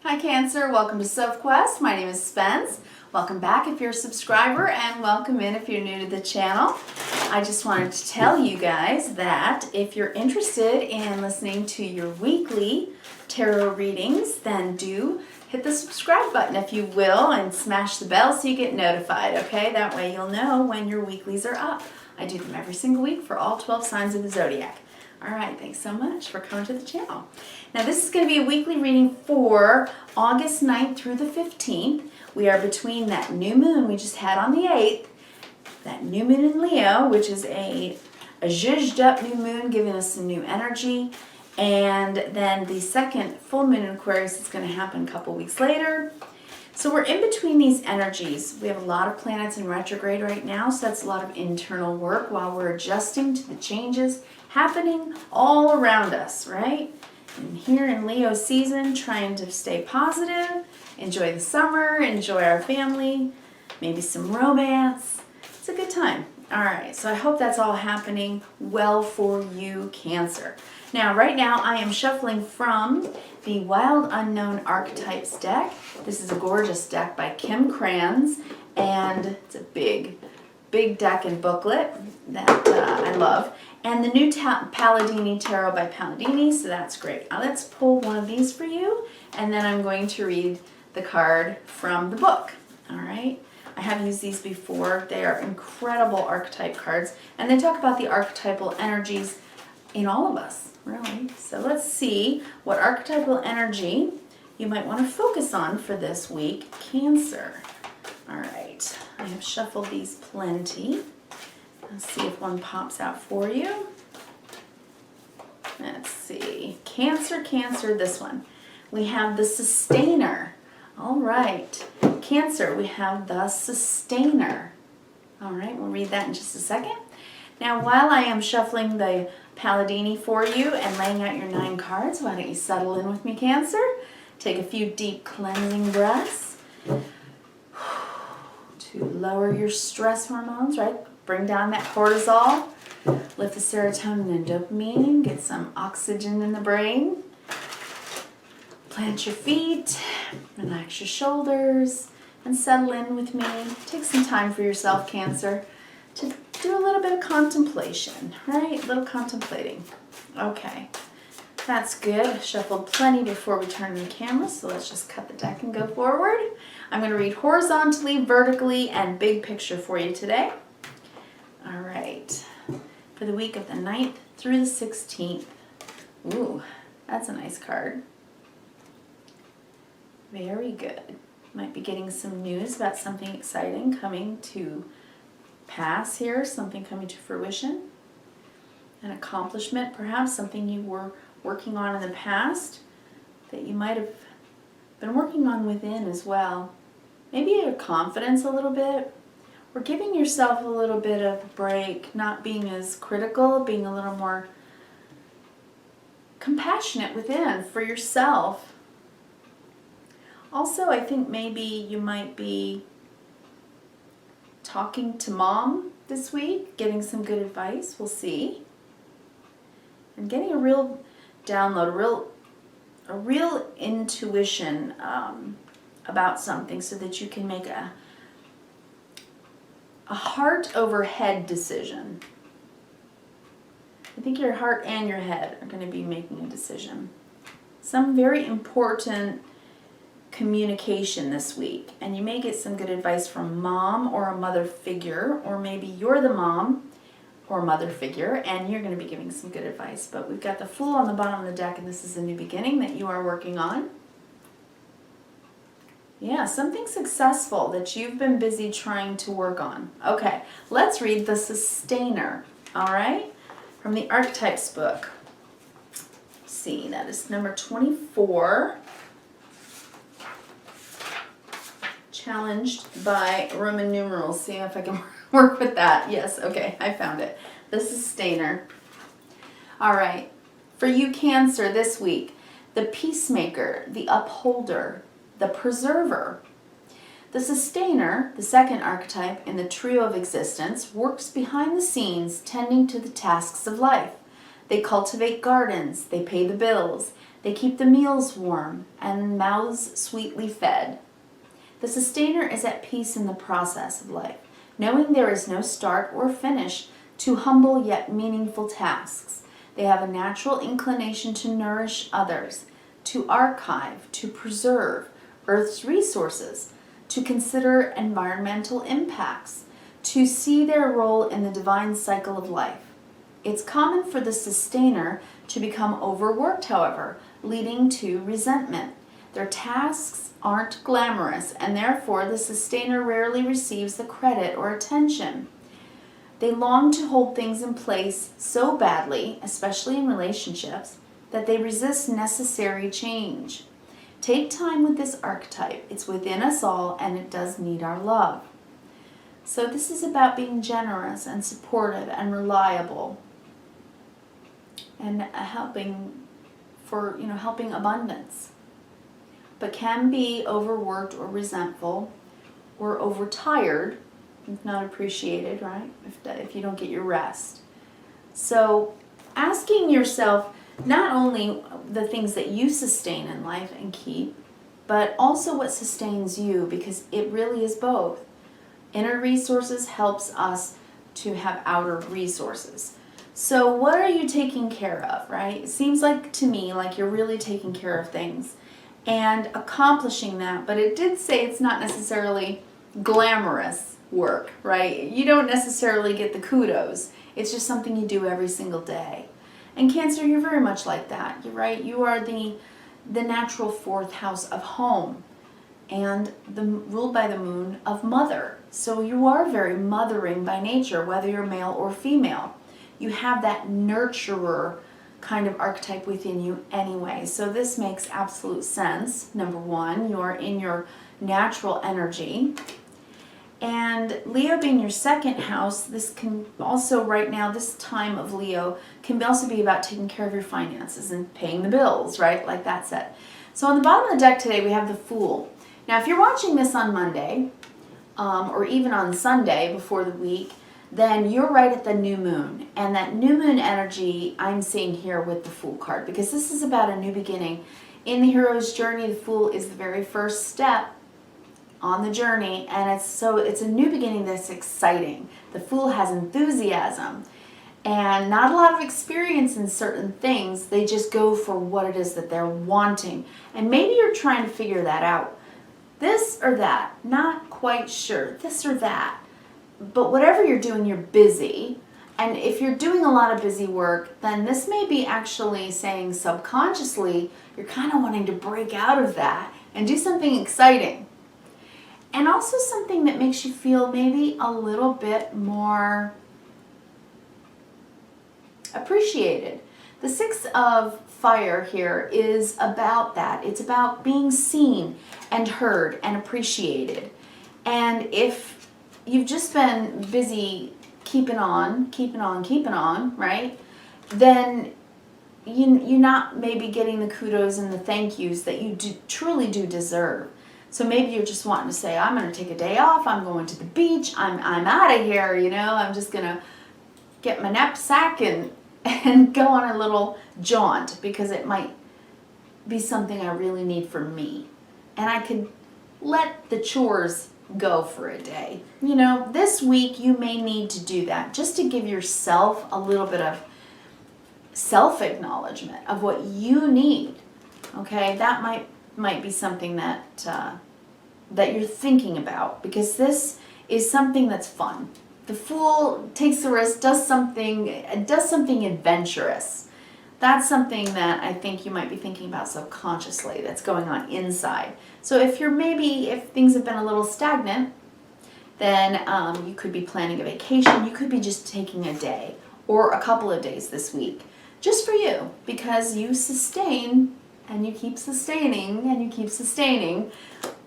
Hi Cancer, welcome to Sophquest. My name is Spence. Welcome back if you're a subscriber and welcome in if you're new to the channel. I just wanted to tell you guys that if you're interested in listening to your weekly tarot readings, then do hit the subscribe button if you will and smash the bell so you get notified, okay? That way you'll know when your weeklies are up. I do them every single week for all 12 signs of the zodiac. All right, thanks so much for coming to the channel. Now this is going to be a weekly reading for August 9th through the 15th. We are between that new moon we just had on the 8th, that new moon in Leo, which is a zhuzhed up new moon giving us some new energy, and then the second full moon in Aquarius is going to happen a couple weeks later. So we're in between these energies. We have a lot of planets in retrograde right now, so that's a lot of internal work while we're adjusting to the changes happening all around us, right? And here in Leo season, trying to stay positive, enjoy the summer, enjoy our family, maybe some romance. It's a good time. All right, so I hope that's all happening well for you, Cancer. Now, right now, I am shuffling from the Wild Unknown Archetypes deck. This is a gorgeous deck by Kim Kranz, and it's a big deck and booklet that I love. And the new Palladini Tarot by Palladini, so that's great. Now let's pull one of these for you, and then I'm going to read the card from the book. All right? I have used these before. They are incredible archetype cards, and they talk about the archetypal energies in all of us, really. So let's see what archetypal energy you might want to focus on for this week, Cancer. All right, I have shuffled these plenty. Let's see if one pops out for you. Let's see. Cancer, this one. We have the Sustainer. All right. Cancer, we have the Sustainer. All right, we'll read that in just a second. Now, while I am shuffling the Palladini for you and laying out your 9 cards, why don't you settle in with me, Cancer? Take a few deep cleansing breaths to lower your stress hormones, right? Bring down that cortisol, lift the serotonin and dopamine, get some oxygen in the brain. Plant your feet, relax your shoulders, and settle in with me. Take some time for yourself, Cancer, to do a little bit of contemplation, right? A little contemplating. Okay, that's good. Shuffled plenty before we turn the camera, so let's just cut the deck and go forward. I'm going to read horizontally, vertically, and big picture for you today. All right, for the week of the 9th through the 16th. Ooh, that's a nice card. Very good. Might be getting some news about something exciting coming to pass here, something coming to fruition. An accomplishment, perhaps something you were working on in the past that you might have been working on within as well. Maybe your confidence a little bit. Or giving yourself a little bit of a break, not being as critical, being a little more compassionate within for yourself. Also, I think maybe you might be talking to mom this week, getting some good advice, we'll see. And getting a real download, a real intuition about something so that you can make a heart over head decision. I think your heart and your head are going to be making a decision. Some very important communication this week, and you may get some good advice from mom or a mother figure, or maybe you're the mom or mother figure and you're going to be giving some good advice. But we've got the Fool on the bottom of the deck, and this is a new beginning that you are working on. Yeah, something successful that you've been busy trying to work on. Okay, let's read the Sustainer, all right, from the Archetypes book. Let's see, that is number 24. Challenged by Roman numerals. See if I can work with that. Yes, okay, I found it. The Sustainer. All right, for you, Cancer, this week, the Peacemaker, the Upholder, the Preserver. The Sustainer, the second archetype in the trio of existence, works behind the scenes tending to the tasks of life. They cultivate gardens, they pay the bills, They keep the meals warm and mouths sweetly fed. The sustainer is at peace in the process of life, knowing there is no start or finish to humble yet meaningful tasks. They have a natural inclination to nourish others, to archive, to preserve Earth's resources, to consider environmental impacts, to see their role in the divine cycle of life. It's common for the sustainer to become overworked, however, leading to resentment. Their tasks aren't glamorous, and therefore the sustainer rarely receives the credit or attention. They long to hold things in place so badly, especially in relationships, that they resist necessary change. Take time with this archetype. It's within us all, and it does need our love. So this is about being generous and supportive and reliable, and helping abundance, but can be overworked or resentful or overtired, if not appreciated, right? If you don't get your rest. So asking yourself not only the things that you sustain in life and keep, but also what sustains you, because it really is both. Inner resources helps us to have outer resources. So what are you taking care of, right? It seems like to me like you're really taking care of things and accomplishing that, but it did say it's not necessarily glamorous work, right? You don't necessarily get the kudos. It's just something you do every single day. And Cancer, you're very much like that. You're right. You are the natural fourth house of home and ruled by the moon of mother. So you are very mothering by nature, whether you're male or female. You have that nurturer kind of archetype within you anyway. So this makes absolute sense. Number one, you're in your natural energy. And Leo being your second house, this can also, right now, this time of Leo can also be about taking care of your finances and paying the bills, right? Like that said. So on the bottom of the deck today, we have the Fool. Now, if you're watching this on Monday, or even on Sunday before the week, then you're right at the new moon. And that new moon energy I'm seeing here with the Fool card, because this is about a new beginning. In the hero's journey, the Fool is the very first step on the journey, and it's a new beginning that's exciting. The Fool has enthusiasm and not a lot of experience in certain things. They just go for what it is that they're wanting. And maybe you're trying to figure that out. This or that, not quite sure, this or that. But whatever you're doing, you're busy. And if you're doing a lot of busy work, then this may be actually saying subconsciously, you're kind of wanting to break out of that and do something exciting. And also something that makes you feel maybe a little bit more appreciated. The Six of Fire here is about that. It's about being seen and heard and appreciated. And if you've just been busy keeping on, right? Then you're not maybe getting the kudos and the thank yous that you truly do deserve. So maybe you're just wanting to say, I'm going to take a day off, I'm going to the beach, I'm out of here, I'm just going to get my knapsack and go on a little jaunt, because it might be something I really need for me. And I could let the chores go for a day. This week you may need to do that, just to give yourself a little bit of self-acknowledgement of what you need. Okay, that might be something that you're thinking about, because this is something that's fun. The Fool takes the risk, does something adventurous. That's something that I think you might be thinking about subconsciously, that's going on inside. So if things have been a little stagnant, then you could be planning a vacation. You could be just taking a day or a couple of days this week just for you, because you sustain and you keep sustaining and you keep sustaining.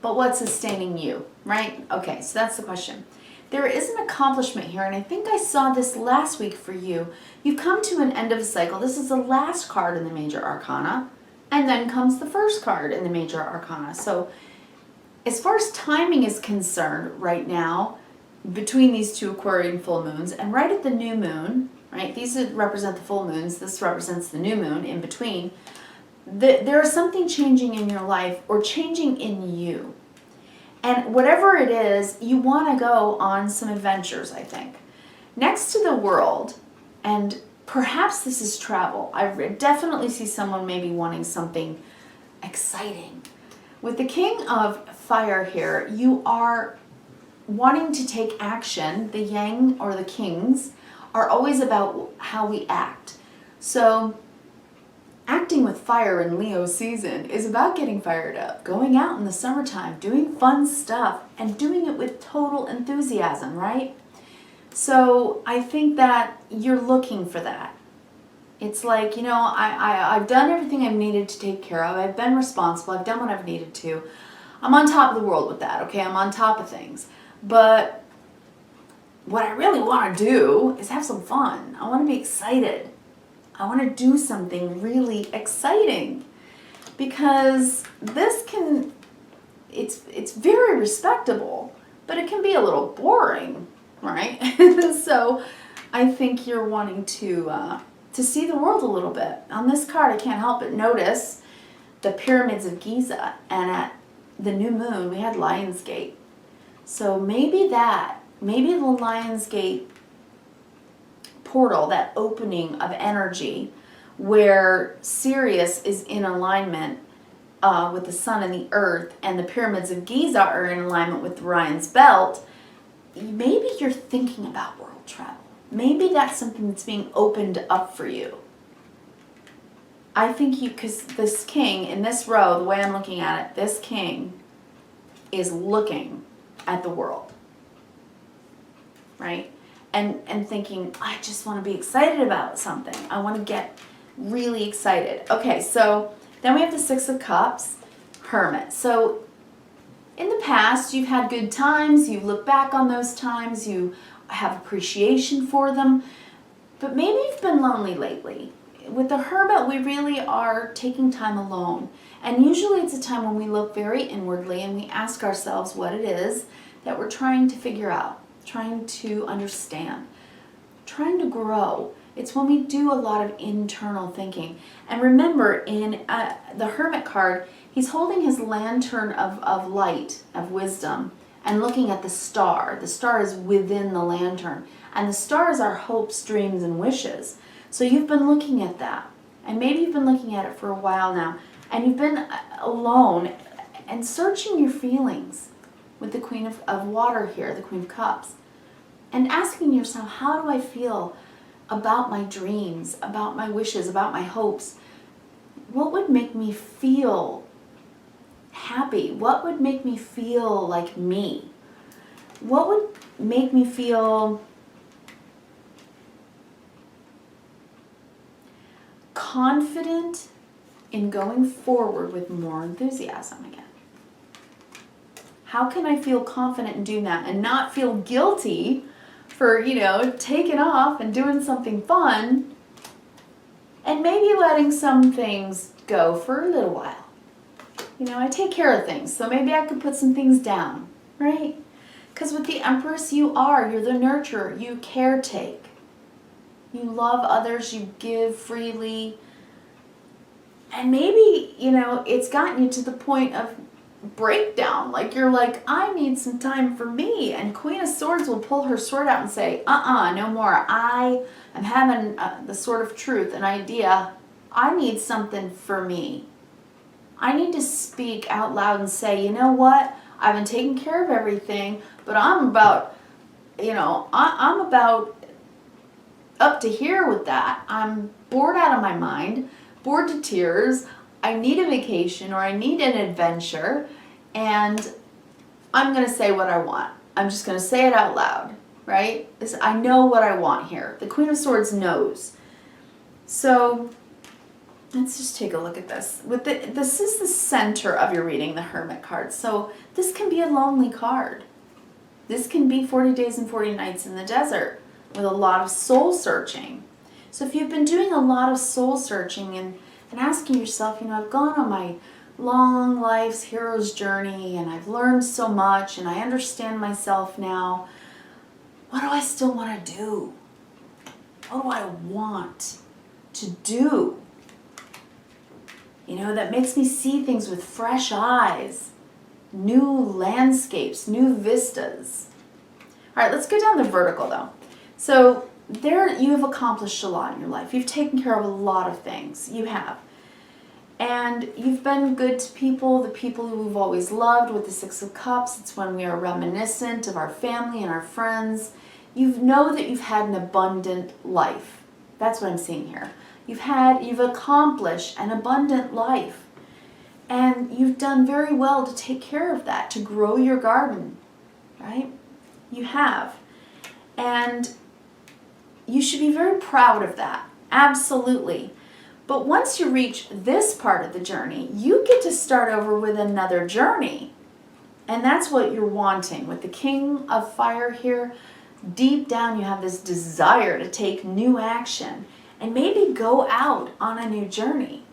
But what's sustaining you, right? Okay, so that's the question. There is an accomplishment here, and I think I saw this last week for you. You've come to an end of a cycle. This is the last card in the Major Arcana, and then comes the first card in the Major Arcana. So as far as timing is concerned right now, between these two Aquarian full moons, and right at the new moon, right? These represent the full moons. This represents the new moon in between. there is something changing in your life or changing in you. And whatever it is, you want to go on some adventures, I think. Next to the world, and perhaps this is travel. I definitely see someone maybe wanting something exciting. With the King of Fire here, you are wanting to take action. The Yang or the Kings are always about how we act. So acting with fire in Leo season is about getting fired up, going out in the summertime, doing fun stuff, and doing it with total enthusiasm, right? So I think that you're looking for that. It's like, you know, I've done everything I've needed to take care of. I've been responsible. I've done what I've needed to. I'm on top of the world with that, okay? I'm on top of things. But what I really want to do is have some fun. I want to be excited. I want to do something really exciting, because this can, it's very respectable, but it can be a little boring, right? So I think you're wanting to see the world a little bit. On this card, I can't help but notice the pyramids of Giza, and at the new moon, we had Lionsgate. So maybe the Lionsgate portal, that opening of energy where Sirius is in alignment with the sun and the earth, and the pyramids of Giza are in alignment with Orion's belt, maybe you're thinking about world travel. Maybe that's something that's being opened up for you. I think because this king in this row, the way I'm looking at it, this king is looking at the world, right? And thinking, I just want to be excited about something. I want to get really excited. Okay, so then we have the Six of Cups, Hermit. So in the past, you've had good times. You've looked back on those times. You have appreciation for them. But maybe you've been lonely lately. With the Hermit, we really are taking time alone. And usually it's a time when we look very inwardly and we ask ourselves what it is that we're trying to figure out, trying to understand, trying to grow. It's when we do a lot of internal thinking. And remember, in the Hermit card, he's holding his lantern of light, of wisdom, and looking at the star. The star is within the lantern. And the star is our hopes, dreams, and wishes. So you've been looking at that. And maybe you've been looking at it for a while now. And you've been alone and searching your feelings with the Queen of Water here, the Queen of Cups. And asking yourself, how do I feel about my dreams, about my wishes, about my hopes? What would make me feel happy? What would make me feel like me? What would make me feel confident in going forward with more enthusiasm again? How can I feel confident in doing that and not feel guilty for, you know, taking off and doing something fun and maybe letting some things go for a little while? You know, I take care of things, so maybe I could put some things down, right? Because with the Empress, you're the nurturer, you caretake. You love others, you give freely. And maybe, you know, it's gotten you to the point of breakdown. Like, you're like, I need some time for me. And Queen of Swords will pull her sword out and say, no more. I am having the sword of truth, an idea. I need something for me. I need to speak out loud and say, you know what? I've been taking care of everything, but I'm about, you know, I'm about up to here with that. I'm bored out of my mind, bored to tears. I need a vacation, or I need an adventure, and I'm going to say what I want. I'm just going to say it out loud, right? I know what I want here. The Queen of Swords knows. So let's just take a look at this. This is the center of your reading, the Hermit card. So this can be a lonely card. This can be 40 days and 40 nights in the desert with a lot of soul searching. So if you've been doing a lot of soul searching and asking yourself, you know, I've gone on my long life's hero's journey and I've learned so much and I understand myself now. What do I still want to do? What do I want to do? you know, that makes me see things with fresh eyes, new landscapes, new vistas. All right, let's go down the vertical though. So there you have accomplished a lot in your life. You've taken care of a lot of things. You have. And you've been good to people, the people who we've always loved with the Six of Cups. It's when we are reminiscent of our family and our friends. You know that you've had an abundant life. That's what I'm seeing here. You've accomplished an abundant life. And you've done very well to take care of that, to grow your garden, right? You have. And you should be very proud of that. Absolutely. But once you reach this part of the journey, you get to start over with another journey. And that's what you're wanting. With the King of Fire here, deep down you have this desire to take new action and maybe go out on a new journey.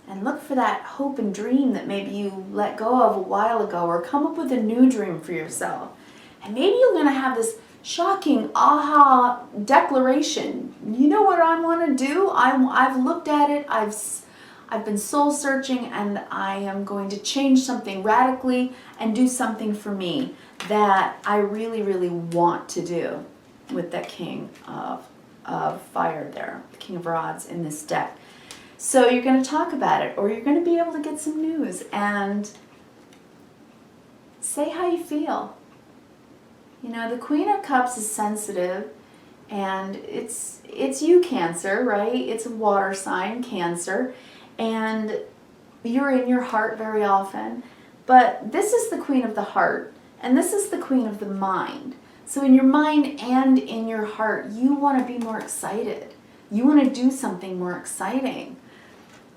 And look for that hope and dream that maybe you let go of a while ago, or come up with a new dream for yourself. And maybe you're going to have this shocking aha declaration. You know what I want to do? I've looked at it. I've been soul searching, and I am going to change something radically and do something for me that I really, really want to do with that King of Fire there, the King of Rods in this deck. So you're going to talk about it, or you're going to be able to get some news and say how you feel. You know, the Queen of Cups is sensitive, and it's you, Cancer, right? It's a water sign, Cancer, and you're in your heart very often. But this is the Queen of the Heart, and this is the Queen of the Mind. So in your mind and in your heart, you want to be more excited. You want to do something more exciting.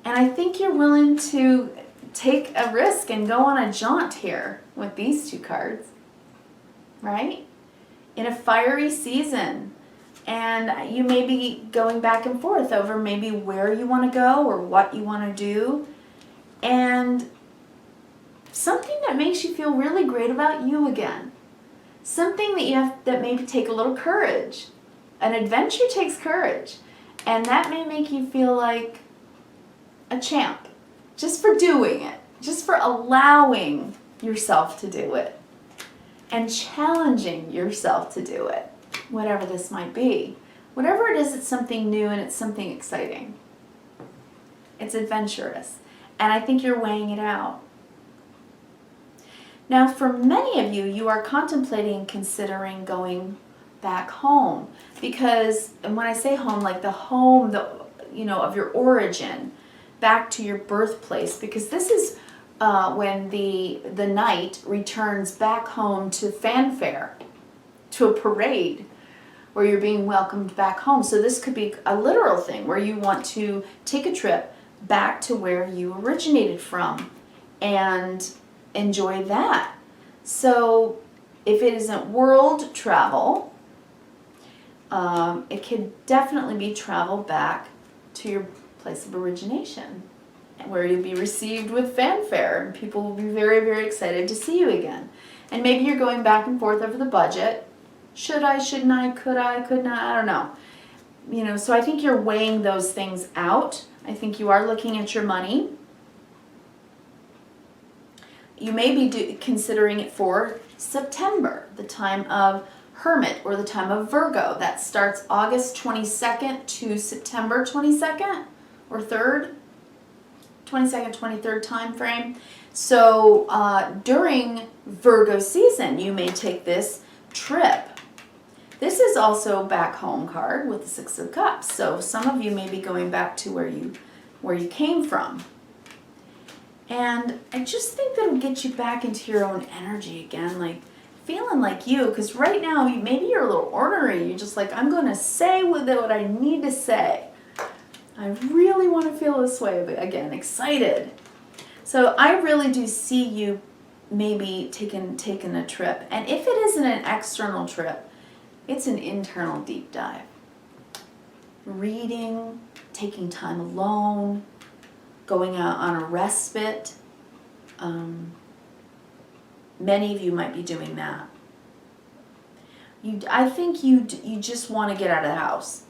And I think you're willing to take a risk and go on a jaunt here with these two cards. Right? In a fiery season. And you may be going back and forth over maybe where you want to go or what you want to do. And something that makes you feel really great about you again. Something that you have that maybe take a little courage. An adventure takes courage. And that may make you feel like a champ. Just for doing it. Just for allowing yourself to do it. And challenging yourself to do it, whatever this might be. Whatever it is, it's something new and it's something exciting. It's adventurous. And I think you're weighing it out. Now, for many of you, you are contemplating and considering going back home. Because, and when I say home, like the home, of your origin, back to your birthplace. Because this is when the knight returns back home to fanfare, to a parade, where you're being welcomed back home. So this could be a literal thing where you want to take a trip back to where you originated from and enjoy that. So if it isn't world travel, it could definitely be travel back to your place of origination, where you'll be received with fanfare and people will be very, very excited to see you again. And maybe you're going back and forth over the budget. Should I, shouldn't I, could I, could not, I don't know. So I think you're weighing those things out. I think you are looking at your money. You may be considering it for September, the time of Hermit, or the time of Virgo. That starts August 22nd to September 22nd or 3rd. 22nd, 23rd time frame. So during Virgo season, you may take this trip. This is also back home card with the Six of Cups. So some of you may be going back to where you came from. And I just think that'll get you back into your own energy again, like feeling like you. Because right now, maybe you're a little ornery. You're just like, I'm going to say what I need to say. I really want to feel this way, but again, excited. So I really do see you maybe taking a trip. And if it isn't an external trip, it's an internal deep dive. Reading, taking time alone, going out on a respite. Many of you might be doing that. I think you just want to get out of the house.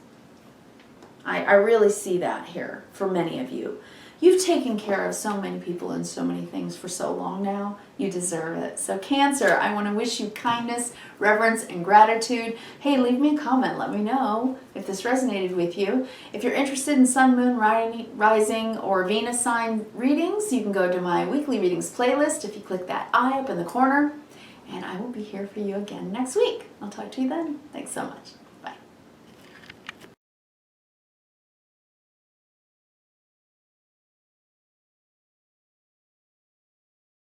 I really see that here for many of you. You've taken care of so many people and so many things for so long now. You deserve it. So Cancer, I want to wish you kindness, reverence, and gratitude. Hey, leave me a comment. Let me know if this resonated with you. If you're interested in Sun, Moon, Rising, or Venus sign readings, you can go to my weekly readings playlist if you click that eye up in the corner. And I will be here for you again next week. I'll talk to you then. Thanks so much.